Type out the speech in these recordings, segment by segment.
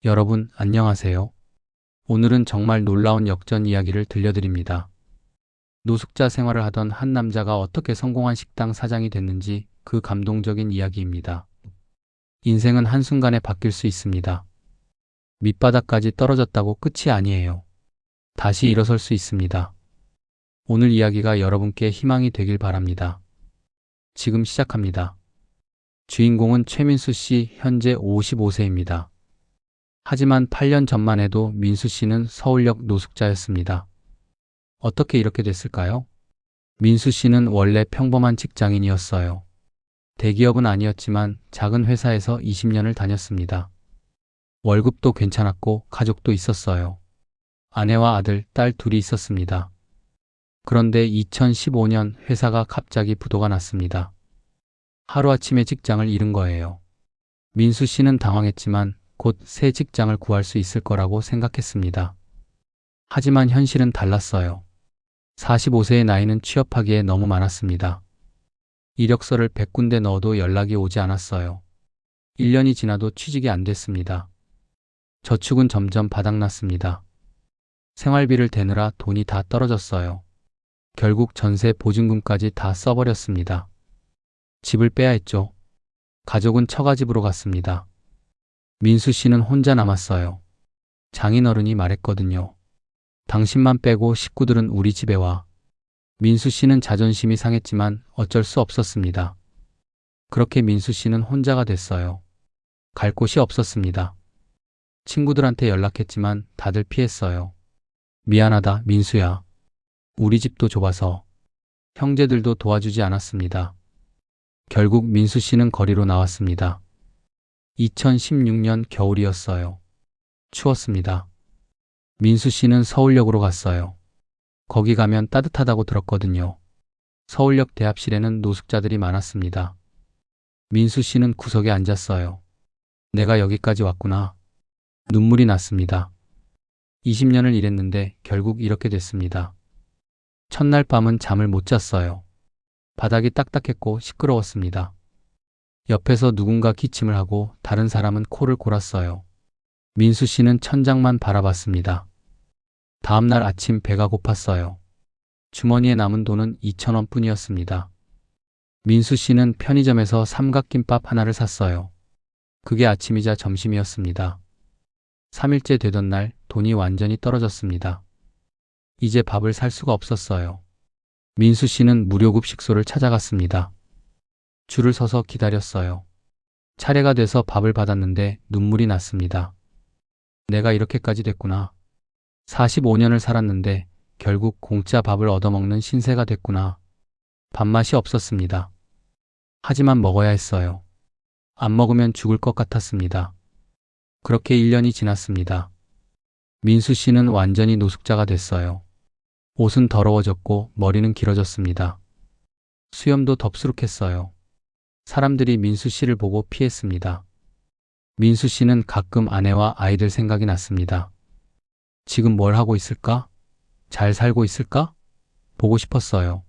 여러분, 안녕하세요. 오늘은 정말 놀라운 역전 이야기를 들려드립니다. 노숙자 생활을 하던 한 남자가 어떻게 성공한 식당 사장이 됐는지 그 감동적인 이야기입니다. 인생은 한순간에 바뀔 수 있습니다. 밑바닥까지 떨어졌다고 끝이 아니에요. 다시 일어설 수 있습니다. 오늘 이야기가 여러분께 희망이 되길 바랍니다. 지금 시작합니다. 주인공은 최민수 씨, 현재 55세입니다. 하지만 8년 전만 해도 민수 씨는 서울역 노숙자였습니다. 어떻게 이렇게 됐을까요? 민수 씨는 원래 평범한 직장인이었어요. 대기업은 아니었지만 작은 회사에서 20년을 다녔습니다. 월급도 괜찮았고 가족도 있었어요. 아내와 아들, 딸 둘이 있었습니다. 그런데 2015년 회사가 갑자기 부도가 났습니다. 하루아침에 직장을 잃은 거예요. 민수 씨는 당황했지만 곧 새 직장을 구할 수 있을 거라고 생각했습니다. 하지만 현실은 달랐어요. 45세의 나이는 취업하기에 너무 많았습니다. 이력서를 100군데 넣어도 연락이 오지 않았어요. 1년이 지나도 취직이 안 됐습니다. 저축은 점점 바닥났습니다. 생활비를 대느라 돈이 다 떨어졌어요. 결국 전세 보증금까지 다 써버렸습니다. 집을 빼야 했죠. 가족은 처가집으로 갔습니다. 민수 씨는 혼자 남았어요. 장인어른이 말했거든요. 당신만 빼고 식구들은 우리 집에 와. 민수 씨는 자존심이 상했지만 어쩔 수 없었습니다. 그렇게 민수 씨는 혼자가 됐어요. 갈 곳이 없었습니다. 친구들한테 연락했지만 다들 피했어요. 미안하다, 민수야. 우리 집도 좁아서. 형제들도 도와주지 않았습니다. 결국 민수 씨는 거리로 나왔습니다. 2016년 겨울이었어요. 추웠습니다. 민수 씨는 서울역으로 갔어요. 거기 가면 따뜻하다고 들었거든요. 서울역 대합실에는 노숙자들이 많았습니다. 민수 씨는 구석에 앉았어요. 내가 여기까지 왔구나. 눈물이 났습니다. 20년을 일했는데 결국 이렇게 됐습니다. 첫날 밤은 잠을 못 잤어요. 바닥이 딱딱했고 시끄러웠습니다. 옆에서 누군가 기침을 하고 다른 사람은 코를 골았어요. 민수 씨는 천장만 바라봤습니다. 다음 날 아침 배가 고팠어요. 주머니에 남은 돈은 2,000원 뿐이었습니다. 민수 씨는 편의점에서 삼각김밥 하나를 샀어요. 그게 아침이자 점심이었습니다. 3일째 되던 날 돈이 완전히 떨어졌습니다. 이제 밥을 살 수가 없었어요. 민수 씨는 무료급식소를 찾아갔습니다. 줄을 서서 기다렸어요. 차례가 돼서 밥을 받았는데 눈물이 났습니다. 내가 이렇게까지 됐구나. 45년을 살았는데 결국 공짜 밥을 얻어먹는 신세가 됐구나. 밥맛이 없었습니다. 하지만 먹어야 했어요. 안 먹으면 죽을 것 같았습니다. 그렇게 1년이 지났습니다. 민수 씨는 완전히 노숙자가 됐어요. 옷은 더러워졌고 머리는 길어졌습니다. 수염도 덥수룩했어요. 사람들이 민수 씨를 보고 피했습니다. 민수 씨는 가끔 아내와 아이들 생각이 났습니다. 지금 뭘 하고 있을까? 잘 살고 있을까? 보고 싶었어요.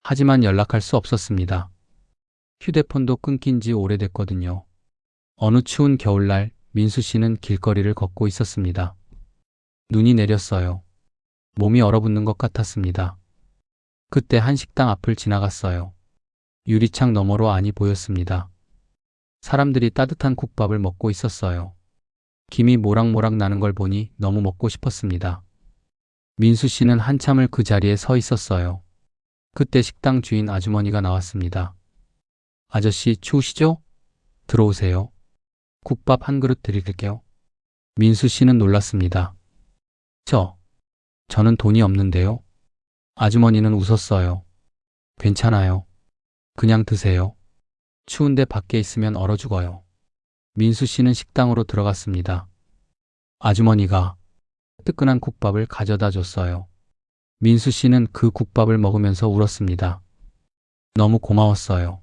하지만 연락할 수 없었습니다. 휴대폰도 끊긴 지 오래됐거든요. 어느 추운 겨울날 민수 씨는 길거리를 걷고 있었습니다. 눈이 내렸어요. 몸이 얼어붙는 것 같았습니다. 그때 한 식당 앞을 지나갔어요. 유리창 너머로 안이 보였습니다. 사람들이 따뜻한 국밥을 먹고 있었어요. 김이 모락모락 나는 걸 보니 너무 먹고 싶었습니다. 민수 씨는 한참을 그 자리에 서 있었어요. 그때 식당 주인 아주머니가 나왔습니다. 아저씨 추우시죠? 들어오세요. 국밥 한 그릇 드릴게요. 민수 씨는 놀랐습니다. 저는 돈이 없는데요. 아주머니는 웃었어요. 괜찮아요. 그냥 드세요. 추운데 밖에 있으면 얼어 죽어요. 민수 씨는 식당으로 들어갔습니다. 아주머니가 뜨끈한 국밥을 가져다 줬어요. 민수 씨는 그 국밥을 먹으면서 울었습니다. 너무 고마웠어요.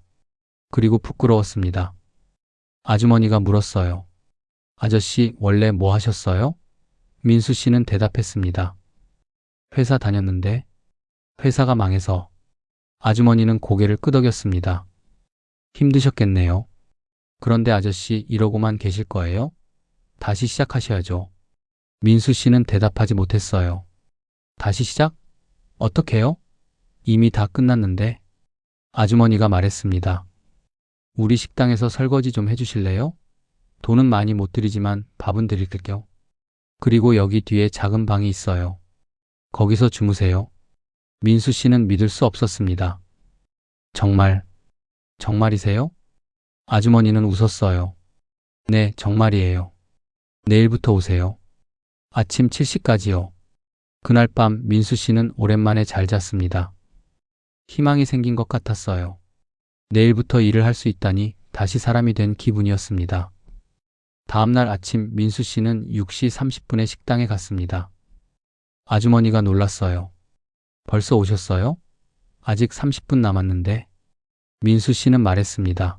그리고 부끄러웠습니다. 아주머니가 물었어요. 아저씨 원래 뭐 하셨어요? 민수 씨는 대답했습니다. 회사 다녔는데 회사가 망해서. 아주머니는 고개를 끄덕였습니다. 힘드셨겠네요. 그런데 아저씨 이러고만 계실 거예요? 다시 시작하셔야죠. 민수 씨는 대답하지 못했어요. 다시 시작? 어떻게요? 이미 다 끝났는데. 아주머니가 말했습니다. 우리 식당에서 설거지 좀 해주실래요? 돈은 많이 못 드리지만 밥은 드릴게요. 그리고 여기 뒤에 작은 방이 있어요. 거기서 주무세요. 민수 씨는 믿을 수 없었습니다. 정말, 정말이세요? 아주머니는 웃었어요. 네, 정말이에요. 내일부터 오세요. 아침 7시까지요. 그날 밤 민수 씨는 오랜만에 잘 잤습니다. 희망이 생긴 것 같았어요. 내일부터 일을 할 수 있다니 다시 사람이 된 기분이었습니다. 다음날 아침 민수 씨는 6시 30분에 식당에 갔습니다. 아주머니가 놀랐어요. 벌써 오셨어요? 아직 30분 남았는데. 민수 씨는 말했습니다.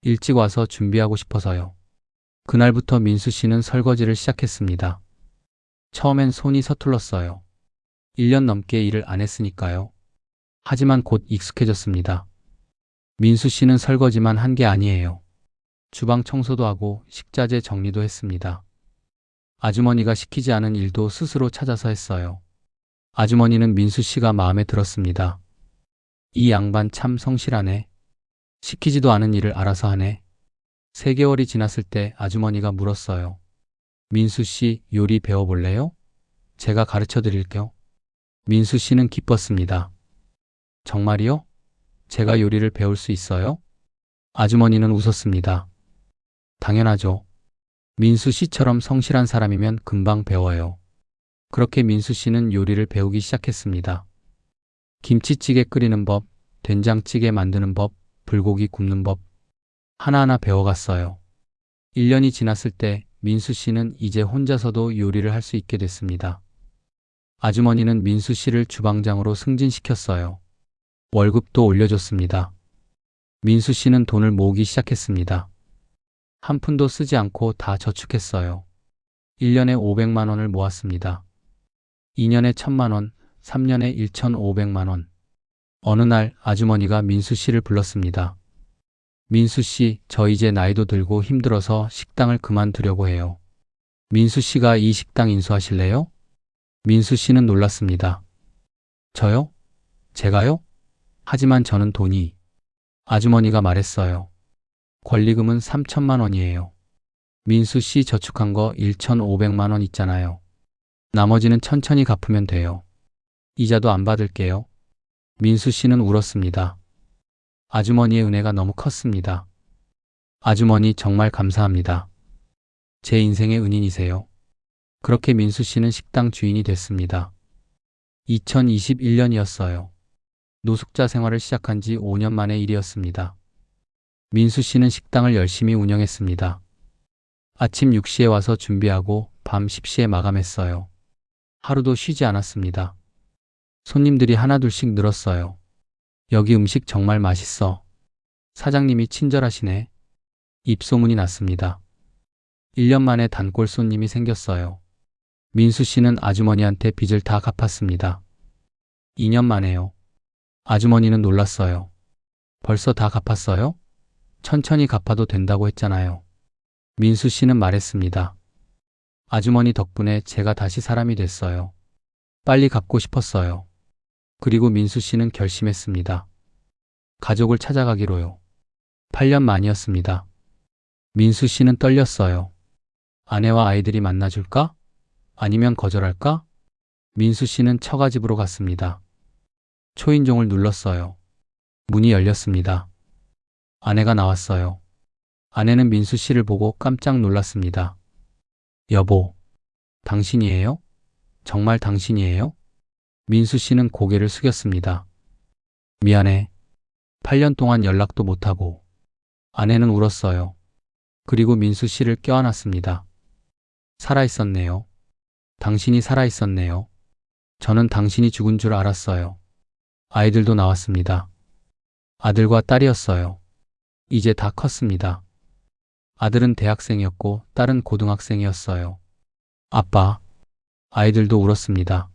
일찍 와서 준비하고 싶어서요. 그날부터 민수 씨는 설거지를 시작했습니다. 처음엔 손이 서툴렀어요. 1년 넘게 일을 안 했으니까요. 하지만 곧 익숙해졌습니다. 민수 씨는 설거지만 한 게 아니에요. 주방 청소도 하고 식자재 정리도 했습니다. 아주머니가 시키지 않은 일도 스스로 찾아서 했어요. 아주머니는 민수 씨가 마음에 들었습니다. 이 양반 참 성실하네. 시키지도 않은 일을 알아서 하네. 3개월이 지났을 때 아주머니가 물었어요. 민수 씨 요리 배워볼래요? 제가 가르쳐 드릴게요. 민수 씨는 기뻤습니다. 정말이요? 제가 요리를 배울 수 있어요? 아주머니는 웃었습니다. 당연하죠. 민수 씨처럼 성실한 사람이면 금방 배워요. 그렇게 민수 씨는 요리를 배우기 시작했습니다. 김치찌개 끓이는 법, 된장찌개 만드는 법, 불고기 굽는 법, 하나하나 배워갔어요. 1년이 지났을 때 민수 씨는 이제 혼자서도 요리를 할 수 있게 됐습니다. 아주머니는 민수 씨를 주방장으로 승진시켰어요. 월급도 올려줬습니다. 민수 씨는 돈을 모으기 시작했습니다. 한 푼도 쓰지 않고 다 저축했어요. 1년에 500만 원을 모았습니다. 2년에 1000만 원, 3년에 1500만 원. 어느 날 아주머니가 민수 씨를 불렀습니다. 민수 씨, 저 이제 나이도 들고 힘들어서 식당을 그만두려고 해요. 민수 씨가 이 식당 인수하실래요? 민수 씨는 놀랐습니다. 저요? 제가요? 하지만 저는 돈이. 아주머니가 말했어요. 권리금은 3천만 원이에요. 민수 씨 저축한 거 1,500만 원 있잖아요. 나머지는 천천히 갚으면 돼요. 이자도 안 받을게요. 민수 씨는 울었습니다. 아주머니의 은혜가 너무 컸습니다. 아주머니 정말 감사합니다. 제 인생의 은인이세요. 그렇게 민수 씨는 식당 주인이 됐습니다. 2021년이었어요. 노숙자 생활을 시작한 지 5년 만의 일이었습니다. 민수 씨는 식당을 열심히 운영했습니다. 아침 6시에 와서 준비하고 밤 10시에 마감했어요. 하루도 쉬지 않았습니다. 손님들이 하나둘씩 늘었어요. 여기 음식 정말 맛있어. 사장님이 친절하시네. 입소문이 났습니다. 1년 만에 단골 손님이 생겼어요. 민수 씨는 아주머니한테 빚을 다 갚았습니다. 2년 만에요. 아주머니는 놀랐어요. 벌써 다 갚았어요? 천천히 갚아도 된다고 했잖아요. 민수 씨는 말했습니다. 아주머니 덕분에 제가 다시 사람이 됐어요. 빨리 갚고 싶었어요. 그리고 민수 씨는 결심했습니다. 가족을 찾아가기로요. 8년 만이었습니다. 민수 씨는 떨렸어요. 아내와 아이들이 만나줄까? 아니면 거절할까? 민수 씨는 처가집으로 갔습니다. 초인종을 눌렀어요. 문이 열렸습니다. 아내가 나왔어요. 아내는 민수 씨를 보고 깜짝 놀랐습니다. 여보, 당신이에요? 정말 당신이에요? 민수 씨는 고개를 숙였습니다. 미안해. 8년 동안 연락도 못하고. 아내는 울었어요. 그리고 민수 씨를 껴안았습니다. 살아있었네요. 당신이 살아있었네요. 저는 당신이 죽은 줄 알았어요. 아이들도 나왔습니다. 아들과 딸이었어요. 이제 다 컸습니다. 아들은 대학생이었고 딸은 고등학생이었어요. 아빠, 아이들도 울었습니다.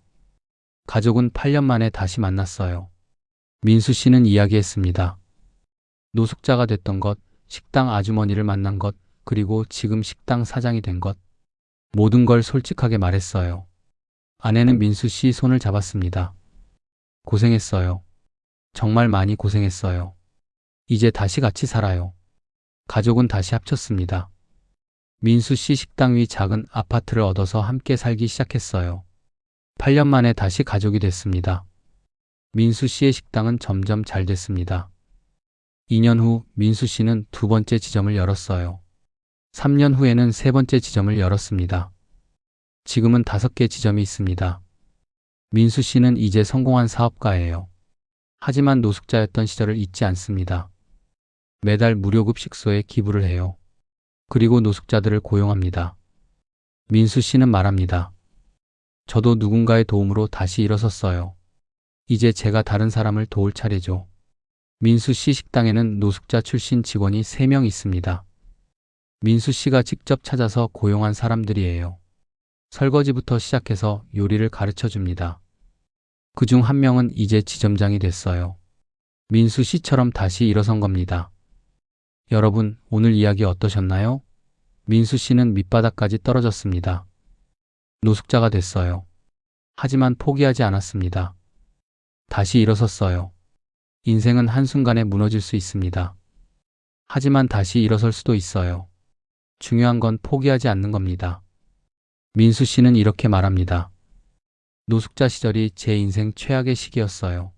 가족은 8년 만에 다시 만났어요. 민수 씨는 이야기했습니다. 노숙자가 됐던 것, 식당 아주머니를 만난 것, 그리고 지금 식당 사장이 된 것. 모든 걸 솔직하게 말했어요. 아내는 민수 씨 손을 잡았습니다. 고생했어요. 정말 많이 고생했어요. 이제 다시 같이 살아요. 가족은 다시 합쳤습니다. 민수 씨 식당 위 작은 아파트를 얻어서 함께 살기 시작했어요. 8년 만에 다시 가족이 됐습니다. 민수 씨의 식당은 점점 잘 됐습니다. 2년 후 민수 씨는 두 번째 지점을 열었어요. 3년 후에는 세 번째 지점을 열었습니다. 지금은 5개 지점이 있습니다. 민수 씨는 이제 성공한 사업가예요. 하지만 노숙자였던 시절을 잊지 않습니다. 매달 무료급 식소에 기부를 해요. 그리고 노숙자들을 고용합니다. 민수 씨는 말합니다. 저도 누군가의 도움으로 다시 일어섰어요. 이제 제가 다른 사람을 도울 차례죠. 민수 씨 식당에는 노숙자 출신 직원이 3명 있습니다. 민수 씨가 직접 찾아서 고용한 사람들이에요. 설거지부터 시작해서 요리를 가르쳐 줍니다. 그중 한 명은 이제 지점장이 됐어요. 민수 씨처럼 다시 일어선 겁니다. 여러분, 오늘 이야기 어떠셨나요? 민수 씨는 밑바닥까지 떨어졌습니다. 노숙자가 됐어요. 하지만 포기하지 않았습니다. 다시 일어섰어요. 인생은 한순간에 무너질 수 있습니다. 하지만 다시 일어설 수도 있어요. 중요한 건 포기하지 않는 겁니다. 민수 씨는 이렇게 말합니다. 노숙자 시절이 제 인생 최악의 시기였어요.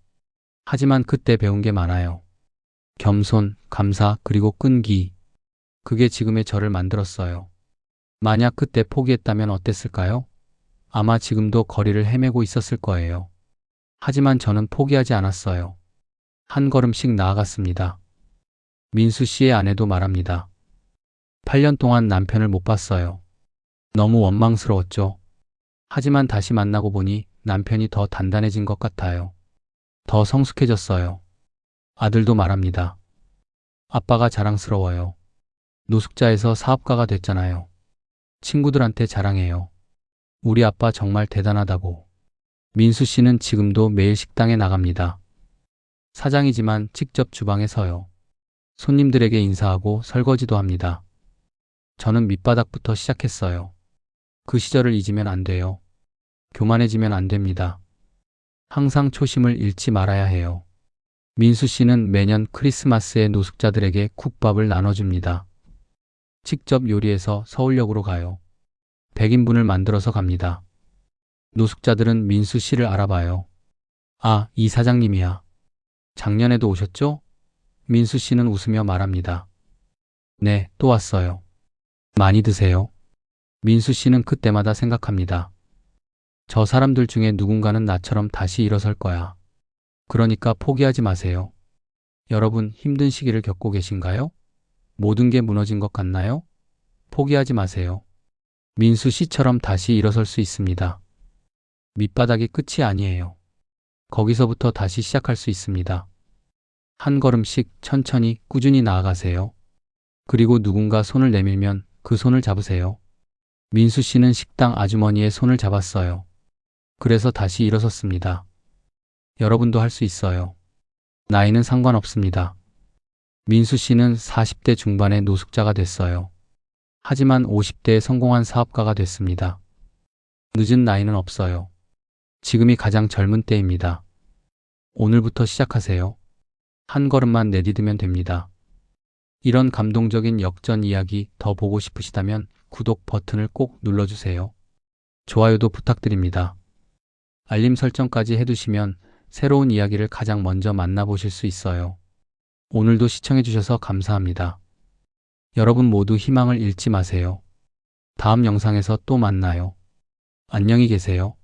하지만 그때 배운 게 많아요. 겸손, 감사, 그리고 끈기. 그게 지금의 저를 만들었어요. 만약 그때 포기했다면 어땠을까요? 아마 지금도 거리를 헤매고 있었을 거예요. 하지만 저는 포기하지 않았어요. 한 걸음씩 나아갔습니다. 민수 씨의 아내도 말합니다. 8년 동안 남편을 못 봤어요. 너무 원망스러웠죠. 하지만 다시 만나고 보니 남편이 더 단단해진 것 같아요. 더 성숙해졌어요. 아들도 말합니다. 아빠가 자랑스러워요. 노숙자에서 사업가가 됐잖아요. 친구들한테 자랑해요. 우리 아빠 정말 대단하다고. 민수 씨는 지금도 매일 식당에 나갑니다. 사장이지만 직접 주방에 서요. 손님들에게 인사하고 설거지도 합니다. 저는 밑바닥부터 시작했어요. 그 시절을 잊으면 안 돼요. 교만해지면 안 됩니다. 항상 초심을 잃지 말아야 해요. 민수 씨는 매년 크리스마스에 노숙자들에게 국밥을 나눠줍니다. 직접 요리해서 서울역으로 가요. 100인분을 만들어서 갑니다. 노숙자들은 민수 씨를 알아봐요. 아, 이 사장님이야. 작년에도 오셨죠? 민수 씨는 웃으며 말합니다. 네, 또 왔어요. 많이 드세요. 민수 씨는 그때마다 생각합니다. 저 사람들 중에 누군가는 나처럼 다시 일어설 거야. 그러니까 포기하지 마세요. 여러분, 힘든 시기를 겪고 계신가요? 모든 게 무너진 것 같나요? 포기하지 마세요. 민수 씨처럼 다시 일어설 수 있습니다. 밑바닥이 끝이 아니에요. 거기서부터 다시 시작할 수 있습니다. 한 걸음씩 천천히 꾸준히 나아가세요. 그리고 누군가 손을 내밀면 그 손을 잡으세요. 민수 씨는 식당 아주머니의 손을 잡았어요. 그래서 다시 일어섰습니다. 여러분도 할 수 있어요. 나이는 상관없습니다. 민수 씨는 40대 중반의 노숙자가 됐어요. 하지만 50대에 성공한 사업가가 됐습니다. 늦은 나이는 없어요. 지금이 가장 젊은 때입니다. 오늘부터 시작하세요. 한 걸음만 내디디면 됩니다. 이런 감동적인 역전 이야기 더 보고 싶으시다면 구독 버튼을 꼭 눌러주세요. 좋아요도 부탁드립니다. 알림 설정까지 해두시면 새로운 이야기를 가장 먼저 만나보실 수 있어요. 오늘도 시청해주셔서 감사합니다. 여러분 모두 희망을 잃지 마세요. 다음 영상에서 또 만나요. 안녕히 계세요.